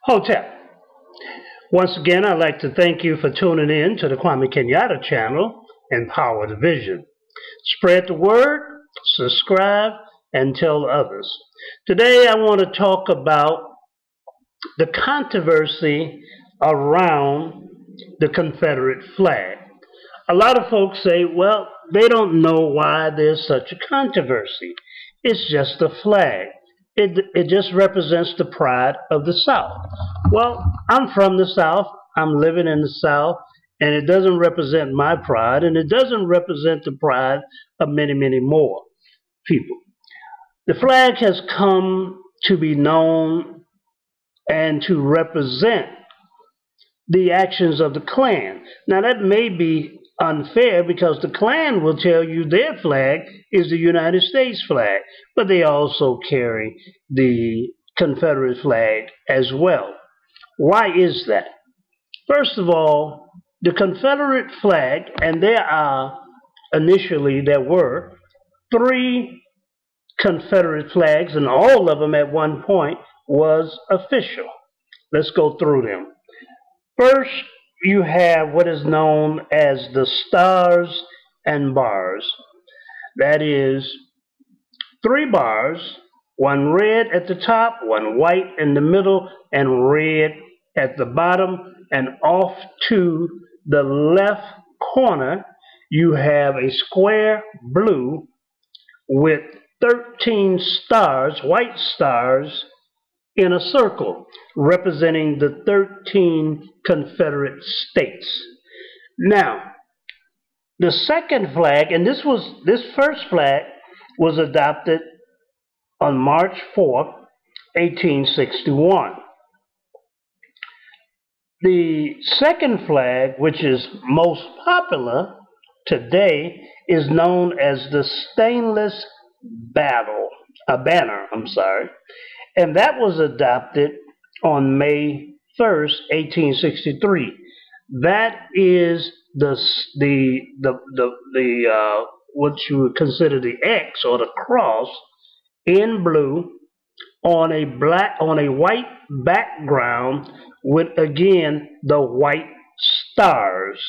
Hotel. Once again, I'd like to thank you for tuning in to the Kwame Kenyatta channel, Empower the Vision. Spread the word, subscribe, and tell others. Today, I want to talk about the controversy around the Confederate flag. A lot of folks say, well, they don't know why there's such a controversy. It's just a flag. It just represents the pride of the South. Well, I'm from the South. I'm living in the South, and it doesn't represent my pride, and it doesn't represent the pride of many, many more people. The flag has come to be known and to represent the actions of the Klan. Now, that may be unfair because the Klan will tell you their flag is the United States flag, but they also carry the Confederate flag as well. Why is that? First of all, the Confederate flag, and there were three Confederate flags, and all of them at one point was official. Let's go through them. First, you have what is known as the Stars and Bars. That is three bars, one red at the top, one white in the middle, and red at the bottom. And off to the left corner, you have a square blue with 13 stars, white stars, in a circle representing the 13 Confederate states. Now, the second flag, and this first flag was adopted on March 4th, 1861. The second flag, which is most popular today, is known as the stainless banner, and that was adopted on May 1st, 1863. That is what you would consider the X or the cross in blue on a white background with, again, the white stars,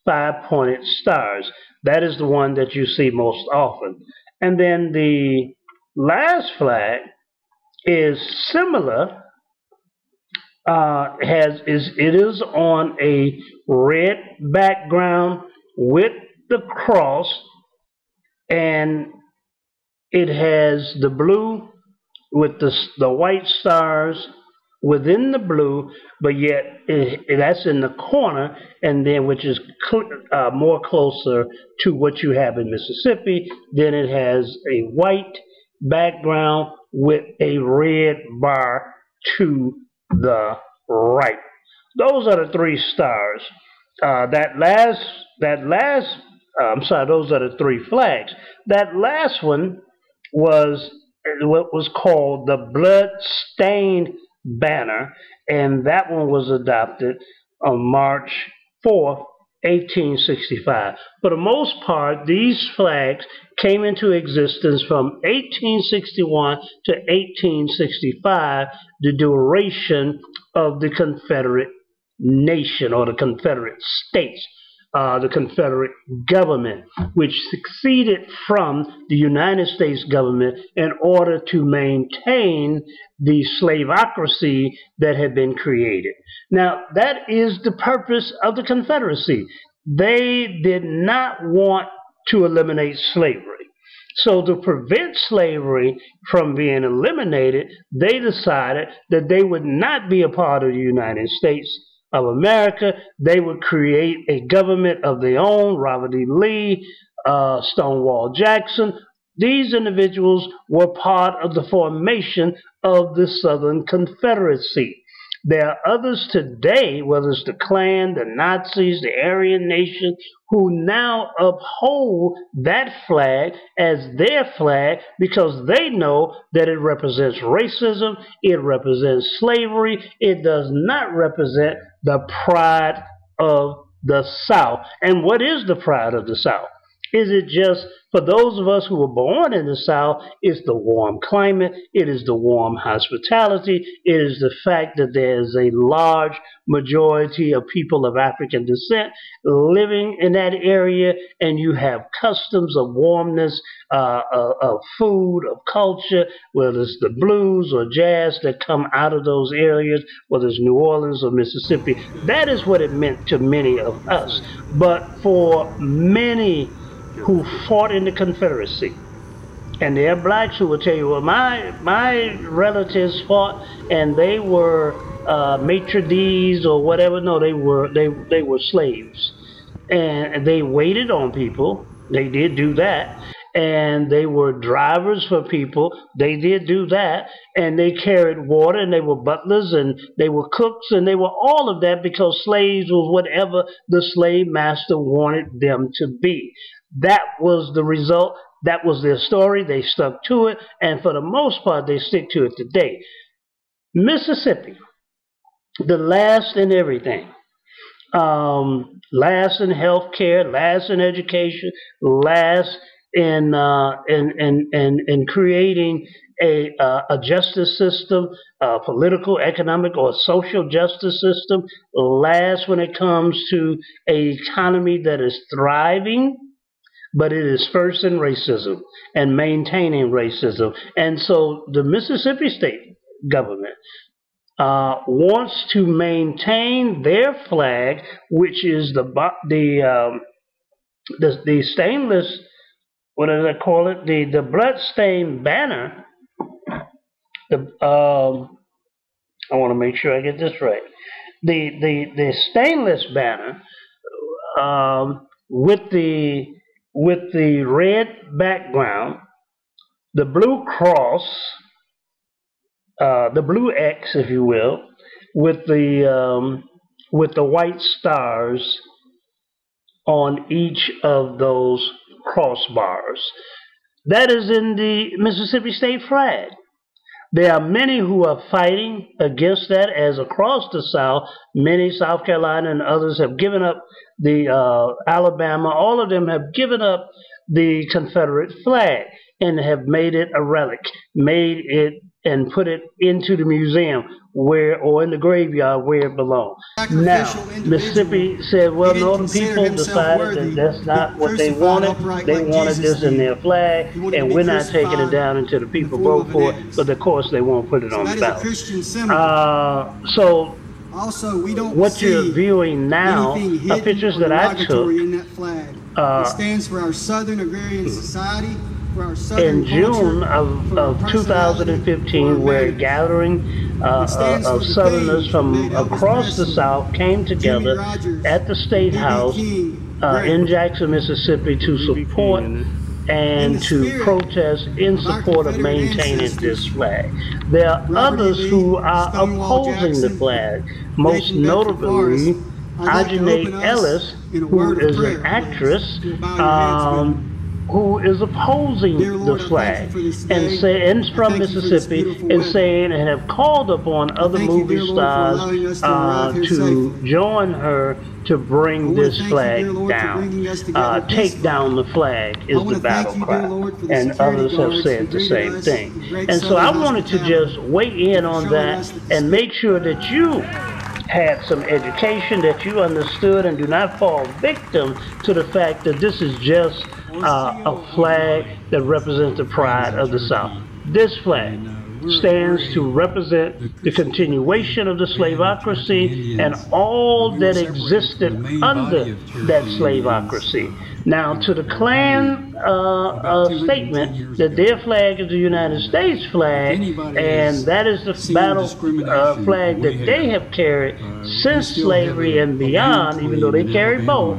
5-pointed stars. That is the one that you see most often. And then the last flag is similar. It is on a red background with the cross, and it has the blue with the white stars within the blue, but yet that's in the corner, and then which is more closer to what you have in Mississippi. Then it has a white background with a red bar to the right. Those are the three stars. Those are the three flags. That last one was what was called the blood-stained banner, and that one was adopted on March 4th, 1865. For the most part, these flags came into existence from 1861 to 1865, the duration of the Confederate nation or the Confederate states, the Confederate government, which succeeded from the United States government in order to maintain the slaveocracy that had been created. Now, that is the purpose of the Confederacy. They did not want to eliminate slavery. So to prevent slavery from being eliminated, they decided that they would not be a part of the United States of America. They would create a government of their own. Robert E. Lee, Stonewall Jackson, these individuals were part of the formation of the Southern Confederacy. There are others today, whether it's the Klan, the Nazis, the Aryan Nation, who now uphold that flag as their flag because they know that it represents racism, it represents slavery, it does not represent the pride of the South. And what is the pride of the South? Is it just for those of us who were born in the South? It's the warm climate, it is the warm hospitality, it is the fact that there's a large majority of people of African descent living in that area, and you have customs of warmness, of food, of culture, whether it's the blues or jazz that come out of those areas, whether it's New Orleans or Mississippi. That is what it meant to many of us. But for many who fought in the Confederacy, and there are blacks who will tell you, well, my relatives fought and they were maitre d's or whatever. No, they were slaves, and they waited on people. They did do that. And they were drivers for people. They did do that. And they carried water, and they were butlers, and they were cooks, and they were all of that because slaves was whatever the slave master wanted them to be. That was the result. That was their story. They stuck to it. And for the most part, they stick to it today. Mississippi, the last in everything. Last in healthcare, last in education, last in creating a justice system, a political, economic, or social justice system. Last when it comes to an economy that is thriving, but it is first in racism and maintaining racism. And so the Mississippi state government wants to maintain their flag, which is the stainless, what do they call it? The blood-stained banner. I want to make sure I get this right. The stainless banner with the red background, the blue cross, the blue X, if you will, with the white stars on each of those crossbars. That is in the Mississippi state flag. There are many who are fighting against that, as across the South, many, South Carolina and others, have given up the Alabama. All of them have given up the Confederate flag and have made it a relic, made it and put it into the museum or in the graveyard where it belongs. Now, Mississippi said, well, no, the people decided that that's not what they wanted. They wanted this in their flag, and we're not taking it down until the people vote for it, but of course they won't put it on the ballot. So also, we don't what you're viewing now are pictures that I took. It stands for our Southern Agrarian Society. In June of 2015, where a gathering of Southerners from across the South came together at the State House in Jackson, Mississippi, to support and to protest in support of maintaining this flag. There are others who are opposing the flag, most notably Ajane Ellis, who is an actress, who is opposing the flag and from Mississippi, and saying and have called upon other movie stars to join her to bring this flag down. Take down the flag is the battle cry, and others have said the same thing. And so I wanted to just weigh in on that and make sure that you had some education, that you understood and do not fall victim to the fact that this is just a flag that represents the pride of the South. This flag stands to represent the continuation of the slaveocracy and all that existed under that slaveocracy. Now, to the Klan statement that their flag is the United States flag, and that is the battle flag that they have carried since slavery and beyond, even though they carry both.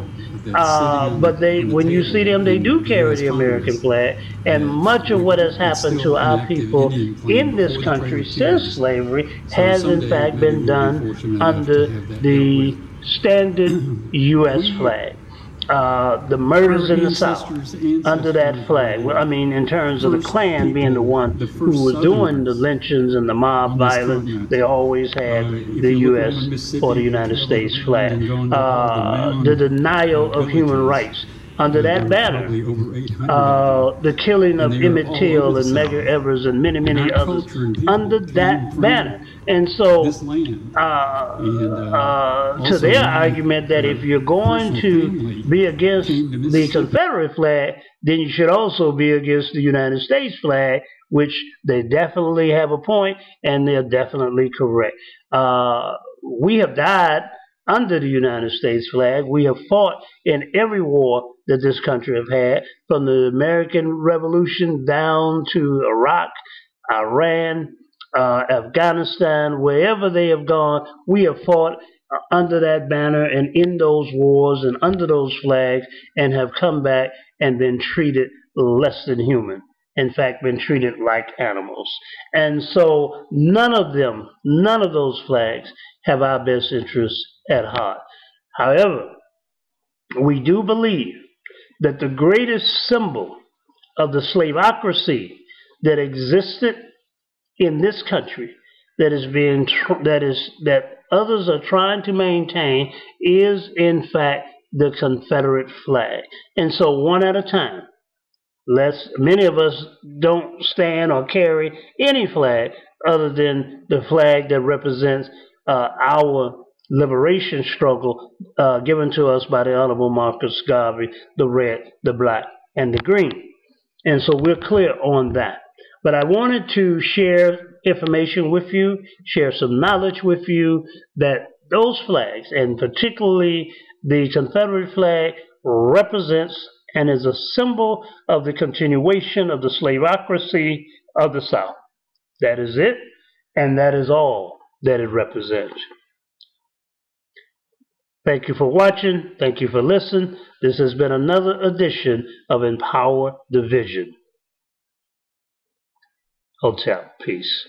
But when you see them, they do carry the American flag, and much of what has happened to our people in this country since slavery has in fact been done under the standard U.S. flag. The murders in the South under that flag. Well, I mean, in terms of the Klan being the one who was doing the lynchings and the mob violence, they always had the U.S. or the United States flag. The denial of human rights under that banner, the killing of Emmett Till and Medgar Evers and many, many others under that banner. And so, to their argument that if you're going to be against the Confederate flag, then you should also be against the United States flag, which they definitely have a point, and they're definitely correct. We have died under the United States flag. We have fought in every war that this country have had, from the American Revolution down to Iraq, Iran, Afghanistan, wherever they have gone, we have fought under that banner and in those wars and under those flags, and have come back and been treated less than human. In fact, been treated like animals. And so none of those flags have our best interests at heart. However, we do believe that the greatest symbol of the slaveocracy that existed in this country, that others are trying to maintain, is in fact the Confederate flag. And so, one at a time, many of us don't stand or carry any flag other than the flag that represents our liberation struggle given to us by the Honorable Marcus Garvey, the red, the black, and the green. And so we're clear on that. But I wanted to share information with you, share some knowledge with you, that those flags, and particularly the Confederate flag, represents and is a symbol of the continuation of the slaveocracy of the South. That is it, and that is all that it represents. Thank you for watching. Thank you for listening. This has been another edition of Empower the Vision. Hotel. Peace.